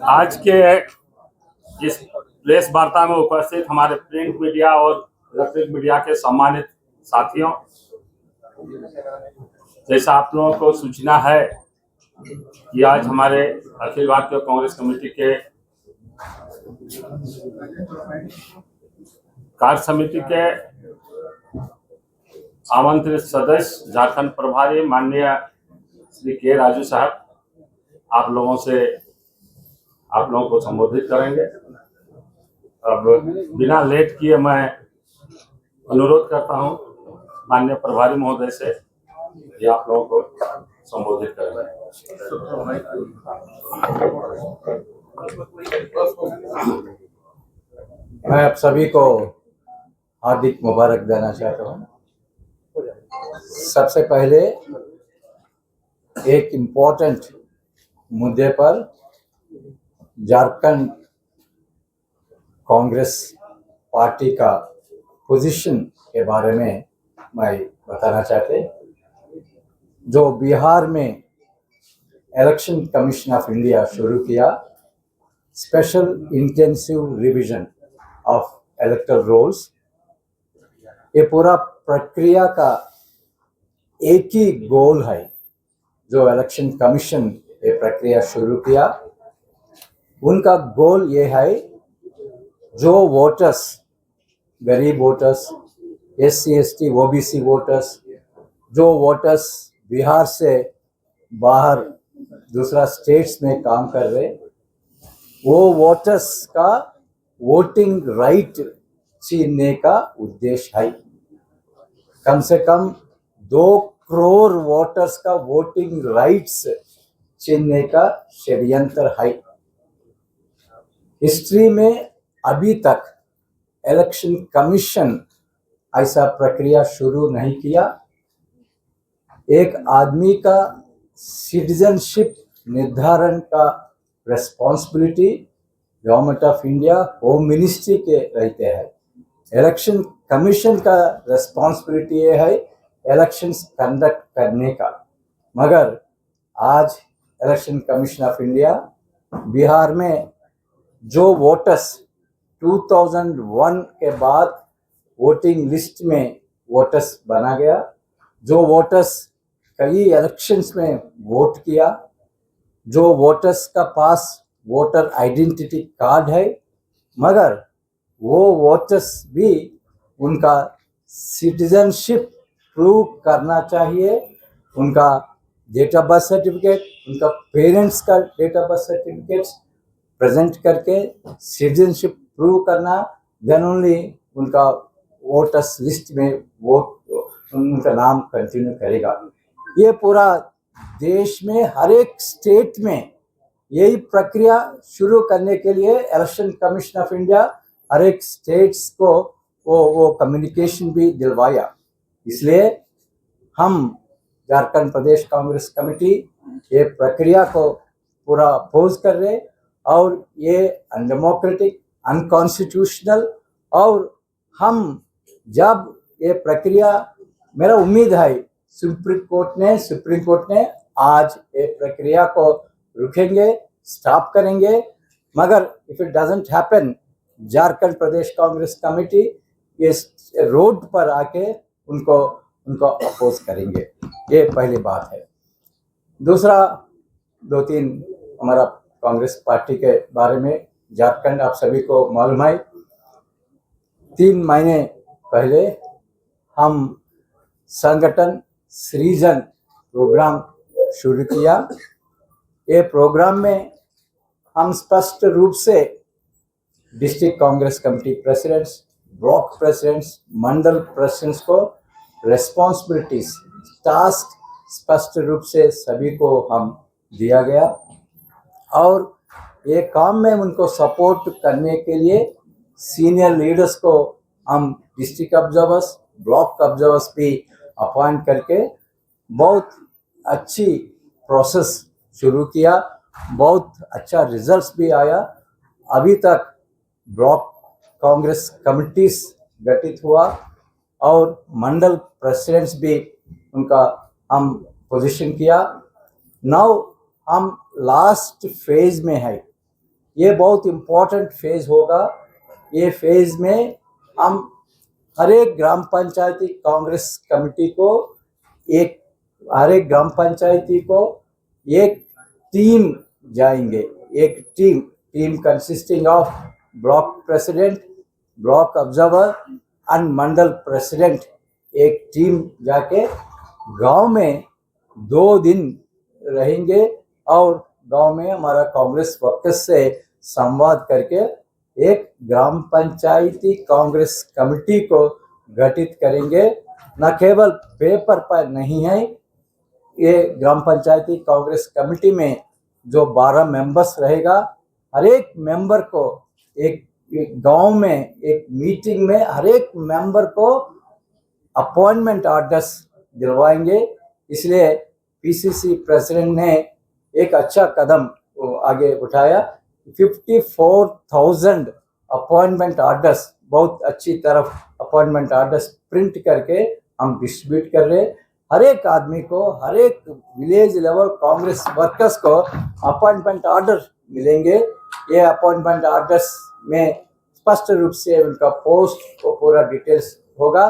आज के इस प्रेस वार्ता में उपस्थित हमारे प्रिंट मीडिया और इलेक्ट्रिक मीडिया के सम्मानित साथियों, जैसा आप लोगों को सूचना है कि आज हमारे अखिल भारतीय कांग्रेस कमेटी के कार्य समिति के आमंत्रित सदस्य झारखंड प्रभारी माननीय श्री के राजू साहब आप लोगों को संबोधित करेंगे। अब बिना लेट किए मैं अनुरोध करता हूं माननीय प्रभारी महोदय से कि आप लोगों को संबोधित करेंगे। मैं आप सभी को हार्दिक मुबारक देना चाहता हूँ। सबसे पहले एक इम्पोर्टेंट मुद्दे पर झारखंड कांग्रेस पार्टी का पोजीशन के बारे में मैं बताना चाहते, जो बिहार में इलेक्शन कमीशन ऑफ इंडिया शुरू किया, special intensive revision of electoral rolls. ये पूरा प्रक्रिया का एक ही गोल है, जो इलेक्शन कमीशन ये प्रक्रिया शुरू किया, उनका गोल ये है, जो वोटर्स, गरीब voters, SC ST OBC voters, जो वोटर्स बिहार से बाहर दूसरा स्टेट्स में काम कर रहे, वो वोटर्स का वोटिंग राइट छीनने का उद्देश्य है। कम से कम 2 करोड़ वोटर्स का वोटिंग राइट्स छीनने का षड्यंत्र है। हिस्ट्री में अभी तक इलेक्शन कमीशन ऐसा प्रक्रिया शुरू नहीं किया। एक आदमी का सिटीजनशिप निर्धारण का responsibility government of India, home ministry के रहते हैं। इलेक्शन कमीशन का रिस्पॉन्सिबिलिटी ये है इलेक्शंस कंडक्ट करने का। मगर आज election commission of India Bihar में जो वोटर्स 2001 के बाद वोटिंग लिस्ट में वोटर्स बना गया, जो वोटर्स कई इलेक्शंस में वोट किया, जो वोटर्स का पास वोटर आइडेंटिटी कार्ड है, मगर वो वोटर्स भी उनका सिटीजनशिप प्रूव करना चाहिए। उनका डेट ऑफ बर्थ सर्टिफिकेट, उनका पेरेंट्स का date of birth certificate present करके सिटीजनशिप प्रूव करना, देन ओनली उनका वोटर्स लिस्ट में वोट उनका नाम कंटिन्यू करेगा। ये पूरा देश में हर एक स्टेट में यही प्रक्रिया शुरू करने के लिए इलेक्शन कमीशन ऑफ इंडिया हर एक स्टेट्स को वो कम्युनिकेशन भी दिलवाया। इसलिए हम झारखंड प्रदेश कांग्रेस कमेटी ये प्रक्रिया को पूरा अपोज कर रहे, और ये अनडेमोक्रेटिक, अनकॉन्स्टिट्यूशनल, और हम जब ये प्रक्रिया, मेरा उम्मीद है सुप्रीम कोर्ट ने आज ये प्रक्रिया को रुकेंगे, स्टॉप करेंगे। मगर if it doesn't happen, Jharkhand Pradesh Congress committee इस रोड पर आके उनको अपोज करेंगे। ये पहली बात है। दूसरा 2-3 हमारा कांग्रेस पार्टी के बारे में झारखंड आप सभी को मालूम है। 3 महीने पहले हम संगठन सृजन प्रोग्राम शुरू किया। ये प्रोग्राम में हम स्पष्ट रूप से district Congress committee presidents, block presidents, mandal presidents को रेस्पॉन्सिबिलिटीज, टास्क स्पष्ट रूप से सभी को हम दिया गया, और ये काम में उनको सपोर्ट करने के लिए सीनियर लीडर्स को हम डिस्ट्रिक्ट ऑब्जर्वर्स, ब्लॉक ऑब्जर्वर्स भी अपॉइंट करके बहुत अच्छी प्रोसेस शुरू किया। बहुत अच्छा रिजल्ट्स भी आया। अभी तक ब्लॉक कांग्रेस कमिटीज गठित हुआ, और मंडल प्रेसिडेंट्स भी उनका हम पोजीशन किया। नाउ हम लास्ट फेज में है। ये बहुत इम्पोर्टेंट फेज होगा। ये फेज में हम हर एक ग्राम पंचायती कांग्रेस कमेटी को हर एक ग्राम पंचायती को एक टीम जाएंगे। एक team consisting of block president, block observer and Mandal president, एक टीम जाके गांव में 2 दिन रहेंगे और गांव में हमारा कांग्रेस वर्कर्स से संवाद करके एक ग्राम पंचायती कांग्रेस कमेटी को गठित करेंगे। न केवल पेपर पर नहीं है, ये ग्राम पंचायती कांग्रेस कमेटी में जो 12 मेंबर्स रहेगा, हर एक मेंबर को एक गांव में एक मीटिंग में हर एक मेंबर को अपॉइंटमेंट ऑर्डर्स दिलवाएंगे। इसलिए पीसीसी प्रेसिडेंट ने एक अच्छा कदम आगे उठाया। 54,000 अपॉइंटमेंट ऑर्डर्स, बहुत अच्छी तरफ अपॉइंटमेंट ऑर्डर्स प्रिंट करके हम डिस्ट्रीब्यूट कर रहे। हर एक आदमी को, हर एक विलेज लेवल कांग्रेस वर्कर्स को अपॉइंटमेंट ऑर्डर मिलेंगे। ये अपॉइंटमेंट ऑर्डर्स में स्पष्ट रूप से उनका पोस्ट को पूरा डिटेल्स होगा।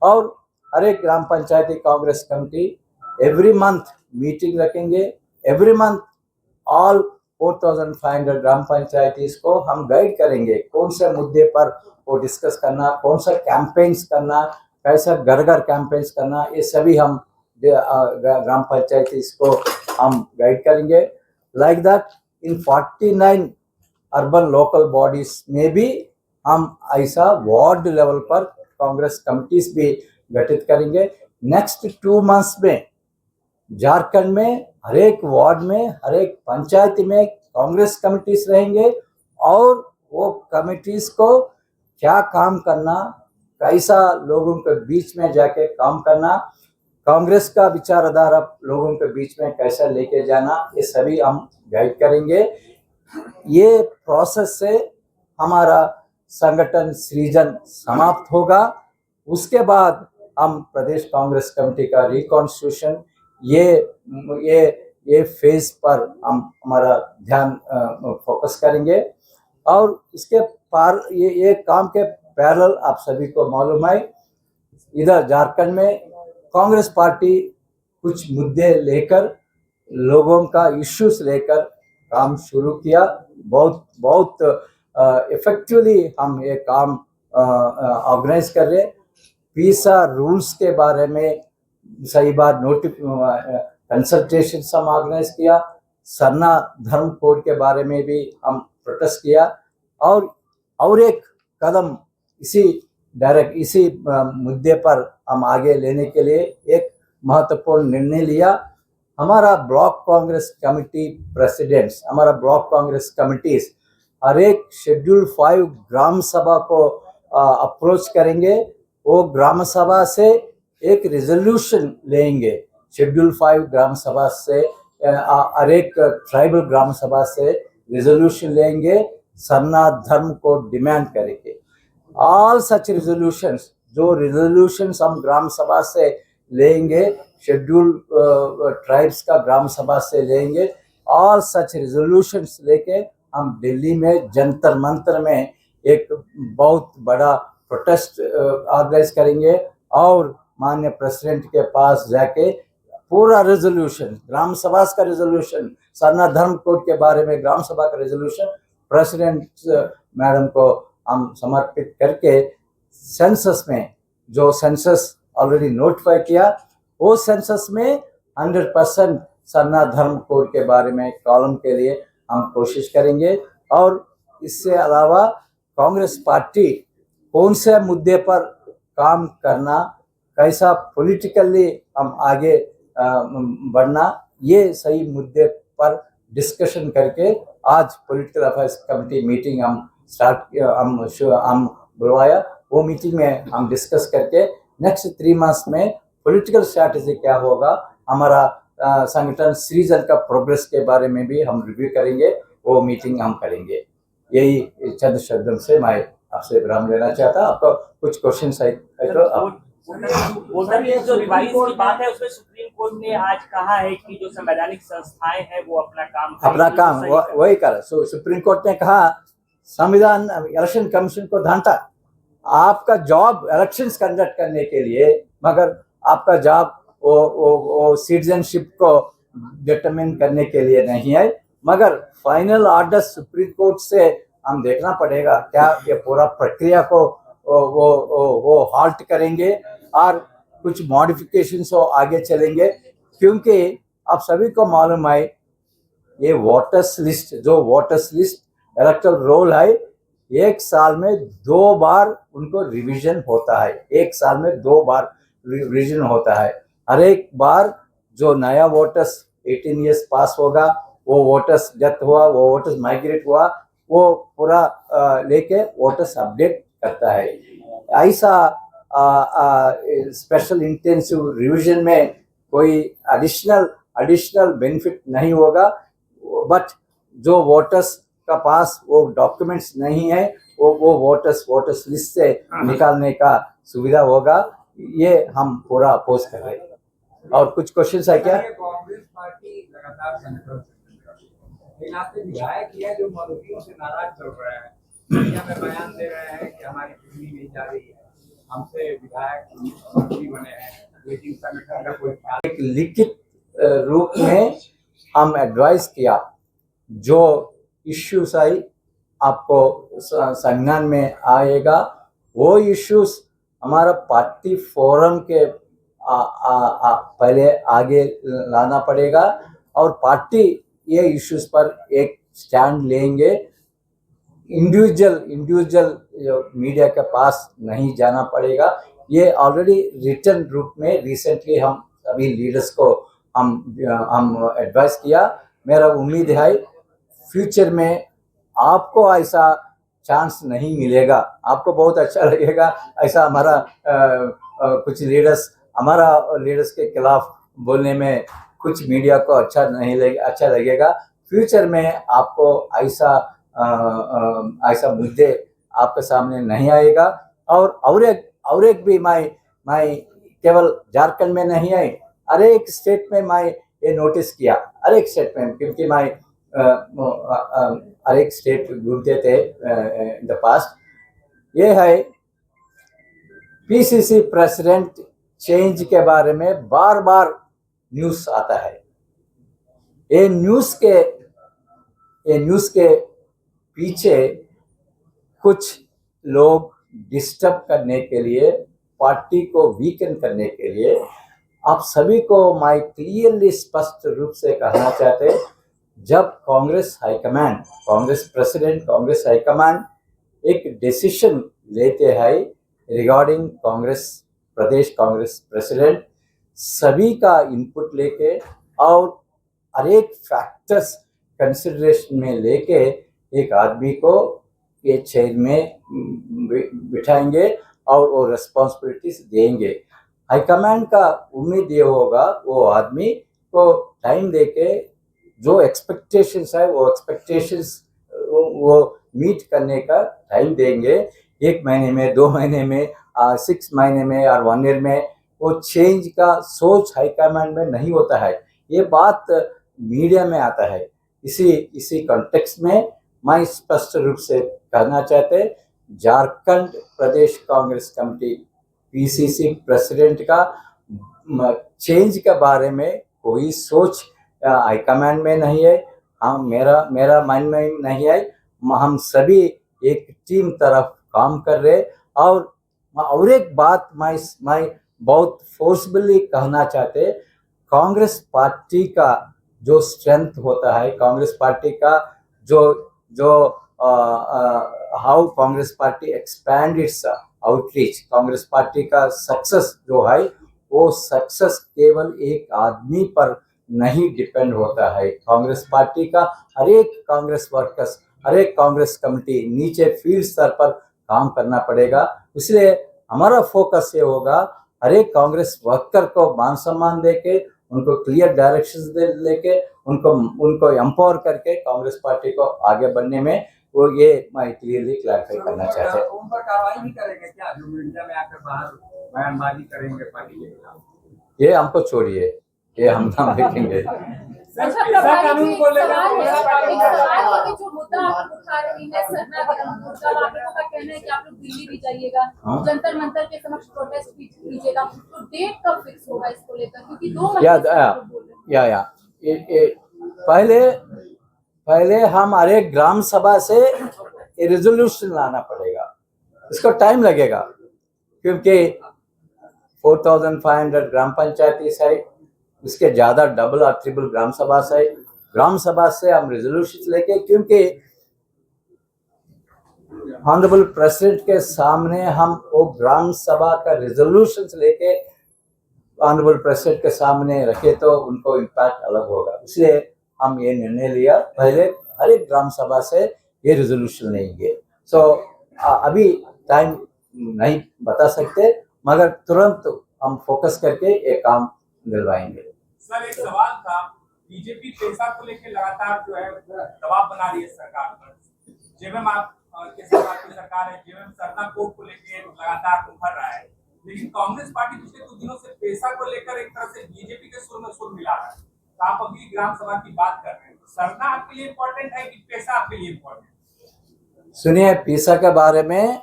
और हर एक gram panchayati Congress committee every month meeting रखेंगे। Every month all 4,500 gram panchayatis को हम गाइड करेंगे कौन से मुद्दे पर वो डिस्कस करना, कौन सा कैंपेन्स करना, कैसा घर घर कैंपेन्स करना, ये सभी हम ग्राम पंचायतीज को हम गाइड करेंगे। Like that in 49 urban local bodies में भी हम ऐसा वार्ड लेवल पर कांग्रेस कमिटीज भी गठित करेंगे। नेक्स्ट 2 मंथ्स में झारखंड में हर एक वार्ड में, हर एक पंचायत में कांग्रेस कमिटीज रहेंगे और वो कमिटीज को क्या काम करना, कैसा लोगों के बीच में जाके काम करना, कांग्रेस का विचारधारा लोगों के बीच में कैसा लेके जाना, ये सभी हम गाइड करेंगे। ये प्रोसेस से हमारा संगठन सृजन समाप्त होगा। उसके बाद हम प्रदेश कांग्रेस कमेटी का रिकॉन्स्टिट्यूशन, ये फेज पर हम हमारा ध्यान फोकस करेंगे। और इसके पार ये काम के पैरेलल आप सभी को मालूम है, इधर झारखंड में कांग्रेस पार्टी कुछ मुद्दे लेकर, लोगों का इश्यूज लेकर काम शुरू किया। बहुत इफेक्टिवली हम ये काम ऑर्गेनाइज कर रहे। पीसा रूल्स के बारे में सही बात कंसल्टेशन हम ऑर्गेनाइज किया। सरना धर्म कोड के बारे में भी हम प्रोटेस्ट किया। और एक कदम इसी मुद्दे पर हम आगे लेने के लिए एक महत्वपूर्ण निर्णय लिया। हमारा ब्लॉक कांग्रेस कमेटी प्रेसिडेंट्स, हमारा ब्लॉक कांग्रेस कमिटीज हर एक शेड्यूल 5 ग्राम सभा को अप्रोच करेंगे। वो ग्राम सभा से एक रेजोल्यूशन लेंगे। शेड्यूल 5 ग्राम सभा से हर एक ट्राइबल ग्राम सभा से रेजोल्यूशन लेंगे, सरना धर्म को डिमांड करेंगे। ऑल सच रेजोल्यूशंस, जो रेजोल्यूशंस हम ग्राम सभा से लेंगे, शेड्यूल ट्राइब्स का ग्राम सभा से लेंगे, ऑल सच रेजोल्यूशंस लेके हम दिल्ली में जंतर मंतर में एक बहुत बड़ा प्रोटेस्ट ऑर्गेनाइज करेंगे और माननीय प्रेसिडेंट के पास जाके पूरा रेजोल्यूशन, ग्राम सभा का रेजोल्यूशन, सरना धर्म कोड के बारे में ग्राम सभा का रेजोल्यूशन प्रेसिडेंट मैडम को हम समर्पित करके सेंसस में, जो सेंसस ऑलरेडी नोटिफाई किया, वो सेंसस में 100% सरना धर्म कोड के बारे में कॉलम के लिए हम कोशिश करेंगे। और इससे अलावा कांग्रेस पार्टी कौन से मुद्दे पर काम करना, कैसा पॉलिटिकली हम आगे बढ़ना, ये सही मुद्दे पर डिस्कशन करके आज पॉलिटिकल अफेयर्स कमेटी मीटिंग हम बुलवाया। वो मीटिंग में हम डिस्कस करके नेक्स्ट 3 मंथ्स में पॉलिटिकल स्ट्रैटेजी क्या होगा, हमारा संगठन सृजन का प्रोग्रेस के बारे में भी हम रिव्यू करेंगे। वो मीटिंग हम करेंगे। यही चंद शब्दों से मैं आपसे विराम लेना चाहता। आपको कुछ क्वेश्चन है तो आप वोटर लिस्ट जो रिवाइज की बात है उसमें सुप्रीम कोर्ट ने आज कहा है कि जो संवैधानिक संस्थाएं हैं वो अपना काम सही वही कर। सुप्रीम कोर्ट ने कहा संविधान इलेक्शन कमीशन को डांटा, आपका जॉब इलेक्शंस कंडक्ट करने के लिए, मगर आपका जॉब वो सिटीजनशिप को डिटरमिन करने के लिए नहीं है। मगर फाइनल ऑर्डर सुप्रीम कोर्ट से हम देखना पड़ेगा क्या ये पूरा प्रक्रिया को वो हाल्ट करेंगे और कुछ मॉडिफिकेशंस हो आगे चलेंगे, क्योंकि आप सभी को मालूम है ये वोटर्स लिस्ट इलेक्टोरल रोल है, एक साल में 2 बार उनको रिवीजन होता है, एक साल में 2 बार रिवीजन होता है। हर एक बार जो नया वोटर्स 18 ईयर्स पास होगा, वो वोटर्स डेथ हुआ, वो वोटर्स माइग्रेट हुआ, वो पूरा लेके वोटर्स अपडेट करता है। ऐसा स्पेशल इंटेंसिव रिवीजन में कोई एडिशनल बेनिफिट नहीं होगा, बट जो वोटर्स का पास वो डॉक्यूमेंट्स नहीं है वो वोटर्स लिस्ट से निकालने का सुविधा होगा। ये हम पूरा अपोज कर रहे हैं। और कुछ क्वेश्चन है क्या? कांग्रेस पार्टी लगातार संकल्प विधायक किया जो मौलवियों से नाराज चल रहा है, मीडिया में बयान दे रहे हैं कि हमारी चुनी नहीं जा रही है, हमसे विधायक मंत्री बने हैं, लेकिन संगठन का कोई एक लिखित रूप में हम एडवाइस किया, जो इश्यूज आई आपको संज्ञान में आएगा, वो इश्यूज हमारा पार्टी फोरम के पहले आगे लाना पड़ेगा और पार्टी ये इश्यूज पर एक स्टैंड लेंगे। इंडिविजुअल मीडिया के पास नहीं जाना पड़ेगा। ये ऑलरेडी रिटर्न रूप में रिसेंटली हम सभी लीडर्स को हम एडवाइस किया। मेरा उम्मीद है फ्यूचर में आपको ऐसा चांस नहीं मिलेगा, आपको बहुत अच्छा लगेगा। ऐसा हमारा कुछ लीडर्स के खिलाफ बोलने में कुछ मीडिया को अच्छा लगेगा। फ्यूचर में आपको ऐसा मुद्दे आपके सामने नहीं आएगा। और एक भी मैं केवल झारखंड में नहीं है, हर एक स्टेट में मैं ये नोटिस किया, हर एक स्टेट में, क्योंकि मैं हर एक स्टेट घूमते थे इन द पास्ट। ये है पीसीसी प्रेसिडेंट चेंज के बारे में बार बार न्यूज़ आता है। ये न्यूज़ के पीछे कुछ लोग डिस्टर्ब करने के लिए, पार्टी को वीकन करने के लिए, आप सभी को मैं क्लियरली स्पष्ट रूप से कहना चाहते, जब Congress high command, Congress president, Congress high command एक डिसीजन लेते हैं रिगार्डिंग कांग्रेस प्रदेश कांग्रेस प्रेसिडेंट, सभी का इनपुट लेके और हर एक फैक्टर्स कंसिडरेशन में लेके एक आदमी को ये चेयर में बिठाएंगे और वो रिस्पॉन्सिबिलिटीज देंगे। हाईकमांड का उम्मीद ये होगा वो आदमी को टाइम देके जो एक्सपेक्टेशंस है वो एक्सपेक्टेशंस वो मीट करने का टाइम देंगे। 1 महीने में, 2 महीने में, 6 महीने में और 1 ईयर में वो चेंज का सोच हाईकमांड में नहीं होता है। ये बात मीडिया में आता है। इसी कॉन्टेक्स्ट में मैं स्पष्ट रूप से कहना चाहते, झारखंड प्रदेश कांग्रेस कमेटी पीसीसी प्रेसिडेंट का चेंज के बारे में कोई सोच हाईकमांड में नहीं है, मेरा माइंड में नहीं है। हम सभी एक टीम तरफ काम कर रहे। और एक बात मैं बहुत फोर्सफुली कहना चाहते, कांग्रेस पार्टी का जो स्ट्रेंथ होता है, कांग्रेस पार्टी का जो how Congress party expand it's outreach, Congress party का सक्सेस जो है वो सक्सेस केवल एक आदमी पर नहीं डिपेंड होता है। कांग्रेस पार्टी का हर एक कांग्रेस वर्कर्स, हर एक कांग्रेस कमेटी नीचे फील्ड स्तर पर काम करना पड़ेगा। इसलिए हमारा फोकस ये होगा, हर एक कांग्रेस वर्कर को मान सम्मान देके, उनको क्लियर डायरेक्शंस लेके, उनको एम्पावर करके कांग्रेस पार्टी को आगे बढ़ने में वो ये मैं क्लियरली क्लैरिफाई करना चाहते हैं। उन पर कार्रवाई भी करेंगे क्या, जो मीडिया में आकर बाहर बयानबाजी करेंगे पार्टी के खिलाफ? ये हमको छोड़िए, ये हम नाम देखेंगे। अच्छा, कानून को लेकर एक सवाल है कि जो मुद्दा आप उठा रही है सरना मुद्दा, आप लोगों का कहना है कि आप लोग दिल्ली भी जाइएगा, जंतर मंतर के समक्ष प्रोटेस्ट भी कीजिएगा, तो डेट कब फिक्स होगा इसको लेकर? क्योंकि 2 महीने से आप लोग बोल रहे हैं। पहले हमारे ग्राम सभा से रिजोल्यूशन लाना पड़ेगा, इसको टाइम लगेगा क्योंकि 4500 ग्राम पंचायती है, उसके ज़्यादा डबल और ट्रिपल ग्राम सभा से हम रिजोल्यूशन लेके, क्योंकि ऑनरेबल प्रेसिडेंट के सामने हम वो ग्राम सभा का रिजोल्यूशन लेके ऑनरेबल प्रेसिडेंट के सामने रखे तो उनको इम्पैक्ट अलग होगा, इसलिए हम ये निर्णय लिया पहले हर एक ग्राम सभा से ये रिजोल्यूशन लेंगे। सो अभी टाइम नहीं बता सकते, मगर तुरंत हम फोकस करके ये काम दिलवाएंगे। सर, एक सवाल था, बीजेपी पैसा को लेकर लगातार जो है दबाव बना रही है सरकार पर। जेएमएम आपके सरकार है, जेएमएम सरना कोर्ट को लेकर लगातार उभर रहा है, लेकिन कांग्रेस पार्टी पिछले कुछ दिनों से पैसा को लेकर एक तरह से बीजेपी के सुर में सुर मिला रहा है। तो आप अभी ग्राम सभा की बात कर रहे हैं, तो सरना आपके लिए इम्पोर्टेंट है कि पैसा आपके लिए इम्पोर्टेंट है? सुनिए, पैसा के बारे में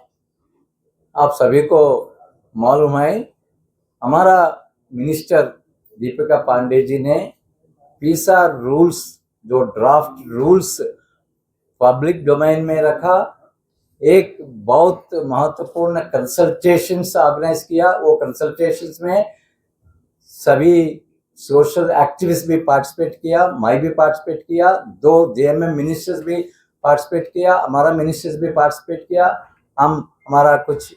आप सभी को मालूम है, हमारा मिनिस्टर दीपिका पांडे जी ने पीसा रूल्स, जो ड्राफ्ट रूल्स पब्लिक डोमेन में रखा, एक बहुत महत्वपूर्ण कंसल्टेशंस ऑर्गेनाइज किया। वो कंसल्टेशंस में सभी सोशल एक्टिविस्ट भी पार्टिसिपेट किया, मैं भी पार्टिसिपेट किया, 2 जेएमएम मिनिस्टर्स भी पार्टिसिपेट किया, हमारा मिनिस्टर्स भी पार्टिसिपेट किया, हमारा कुछ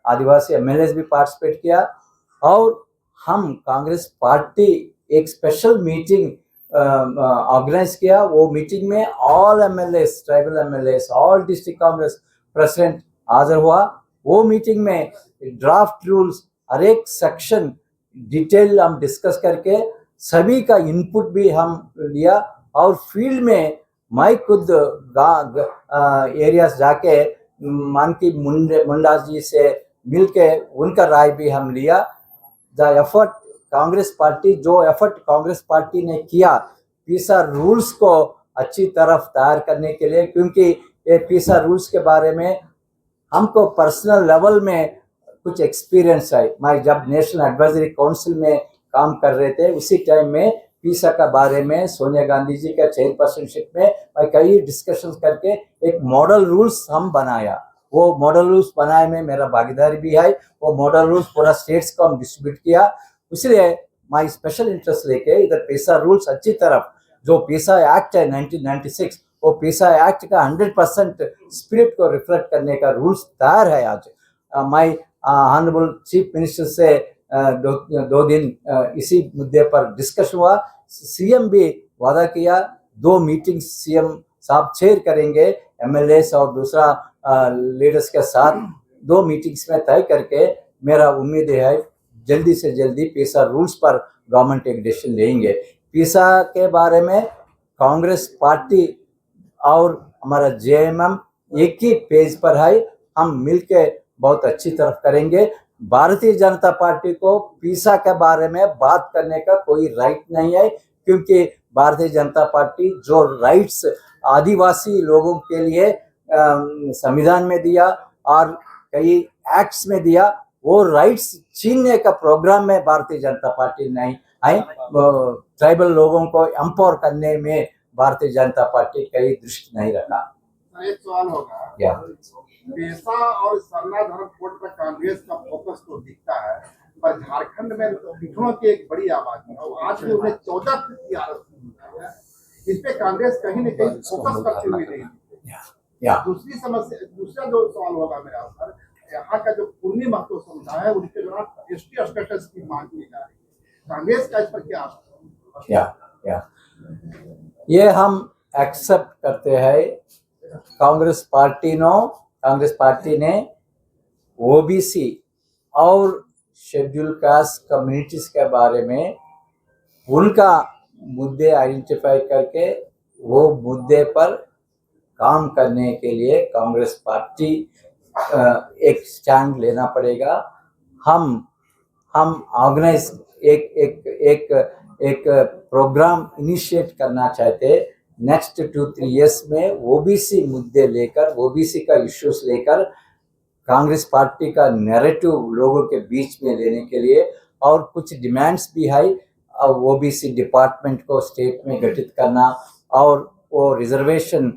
आदिवासी एमएलएस भी पार्टिसिपेट किया, और हम कांग्रेस पार्टी एक स्पेशल मीटिंग ऑर्गेनाइज किया। वो मीटिंग में all MLAs, tribal MLAs, all district Congress president हाजिर हुआ। वो मीटिंग में ड्राफ्ट रूल्स हर एक सेक्शन डिटेल हम डिस्कस करके सभी का इनपुट भी हम लिया, और फील्ड में मैं खुद एरियाज जाके मानकी मुंडा जी से मिलके उनका राय भी हम लिया। द एफर्ट कांग्रेस पार्टी ने किया पीसा रूल्स को अच्छी तरफ तैयार करने के लिए, क्योंकि ये पीसा रूल्स के बारे में हमको पर्सनल लेवल में कुछ एक्सपीरियंस है। मैं जब नेशनल एडवाइजरी काउंसिल में काम कर रहे थे, उसी टाइम में पीसा का बारे में सोनिया गांधी जी का चेयरपर्सनशिप में मैं कई डिस्कशंस करके एक मॉडल रूल्स हम बनाया। वो मॉडल रूल्स बनाए में मेरा भागीदारी भी है। वो मॉडल रूल्स पूरा स्टेट्स को हम डिस्ट्रीब्यूट किया, इसलिए मैं स्पेशल इंटरेस्ट लेके इधर पीसा रूल्स अच्छी तरफ, जो पीसा एक्ट है 1996, वो पीसा एक्ट का 100% स्पिरिट को रिफ्लेक्ट करने का रूल्स तैयार है। आज मैं ऑनरेबल चीफ मिनिस्टर से 2 दिन इसी मुद्दे पर डिस्कशन हुआ। सीएम भी वादा किया 2 मीटिंग सीएम साहब चेयर करेंगे, एमएलएस और दूसरा लीडर्स के साथ 2 मीटिंग्स में तय करके मेरा उम्मीद है जल्दी से जल्दी पीसा रूल्स पर गवर्नमेंट एक डिसीजन लेंगे। पीसा के बारे में कांग्रेस पार्टी और हमारा जेएमएम एक ही पेज पर है, हम मिलके बहुत अच्छी तरफ करेंगे। भारतीय जनता पार्टी को पीसा के बारे में बात करने का कोई राइट नहीं है, क्योंकि भारतीय जनता पार्टी जो राइट्स आदिवासी लोगों के लिए संविधान में दिया और कई एक्ट्स में दिया, वो राइट्स छीनने का प्रोग्राम में भारतीय जनता पार्टी नहीं है। ट्राइबल लोगों को एम्पावर करने में भारतीय जनता पार्टी कई दृष्टि नहीं रखा। एक सवाल होगा, पेशा और सरना धर्म कोड पर कांग्रेस का फोकस तो दिखता है, पर झारखंड में पिछड़ों की एक बड़ी आबादी है और आज भी उन्हें 14% की आरक्षण मिला है। इस पे कांग्रेस कहीं न कहीं फोकस करती हुई नहीं दिखती। दूसरी समस्या, दूसरा जो सवाल होगा मेरा सर, यहाँ का जो कुर्मी महतो समुदाय है उनके द्वारा एसटी स्टेटस की मांग की जा रही है, कांग्रेस का इस पर क्या? ये हम एक्सेप्ट करते हैं। कांग्रेस पार्टी ने ओबीसी और शेड्यूल कास्ट कम्युनिटीज के बारे में उनका मुद्दे आइडेंटिफाई करके वो मुद्दे पर काम करने के लिए कांग्रेस पार्टी एक स्टैंड लेना पड़ेगा। हम ऑर्गेनाइज एक प्रोग्राम इनिशिएट करना चाहते नेक्स्ट 2-3 इयर्स में, ओबीसी मुद्दे लेकर, ओबीसी का इश्यूज लेकर कांग्रेस पार्टी का नैरेटिव लोगों के बीच में लेने के लिए, और कुछ डिमांड्स भी है। ओबीसी डिपार्टमेंट को स्टेट में गठित करना, और वो रिजर्वेशन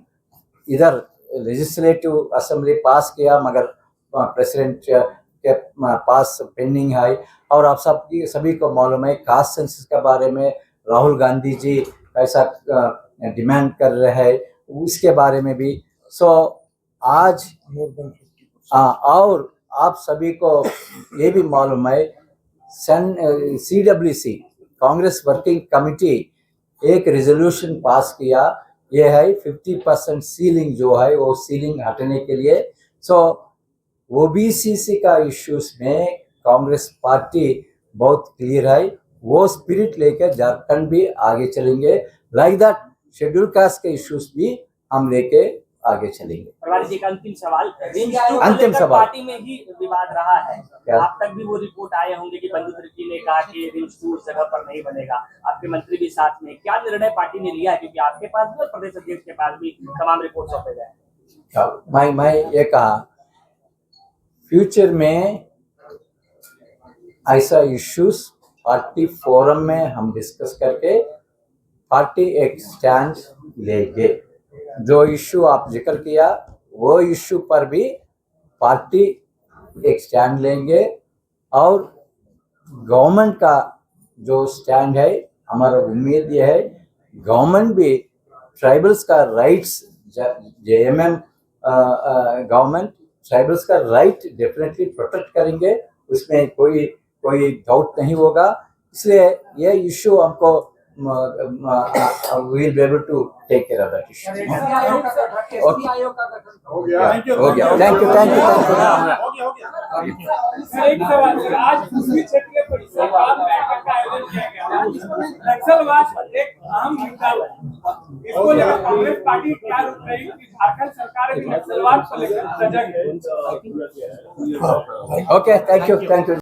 इधर लेजिस्लेटिव असेंबली पास किया मगर प्रेसिडेंट के पास पेंडिंग है। और आप सभी को मालूम है कास्ट सेंसस के बारे में राहुल गांधी जी ऐसा डिमांड कर रहे हैं, उसके बारे में भी। सो आज और आप सभी को ये भी मालूम है CWC कांग्रेस वर्किंग कमेटी एक रिजोल्यूशन पास किया, ये है 50% सीलिंग जो है वो सीलिंग हटने के लिए। सो ओबीसी का इश्यूज में कांग्रेस पार्टी बहुत क्लियर है, वो स्पिरिट लेकर झारखंड भी आगे चलेंगे। लाइक दैट शेड्यूल कास्ट के इश्यूज भी हम लेके आगे चलेंगे। प्रभारी जी का अंतिम सवाल, अंतिम सवाल। पार्टी में ही विवाद रहा है, आप तक भी वो रिपोर्ट आए होंगे कि बंधु त्रिकी ने कहा कि रिम्स 2 जगह पर नहीं बनेगा, आपके मंत्री भी साथ में, क्या निर्णय पार्टी ने लिया है? क्योंकि आपके पास भी और प्रदेश अध्यक्ष के पास भी तमाम रिपोर्ट सौंपे गए। मैं ये कहा फ्यूचर में ऐसा इश्यूज पार्टी फोरम में हम डिस्कस करके पार्टी एक स्टैंड लेंगे। जो इश्यू आप जिक्र किया वो इश्यू पर भी पार्टी एक स्टैंड लेंगे, और गवर्नमेंट का जो स्टैंड है, हमारा उम्मीद ये है गवर्नमेंट भी ट्राइबल्स का राइट्स, JMM गवर्नमेंट ट्राइबल्स का राइट डेफिनेटली प्रोटेक्ट करेंगे, उसमें कोई डाउट नहीं होगा। इसलिए ये इश्यू हमको we will be able to take care of that issue. Okay. हो गया। Thank you. एक सवाल सर, आज पूर्वी क्षेत्रीय परिषद बैठक का आयोजन किया गया। नक्सलवाद एक अहम मुद्दा है, इसको लेकर कांग्रेस पार्टी क्या रुख रही है? झारखंड सरकार भी नक्सलवाद को लेकर सजग है। Okay, thank you.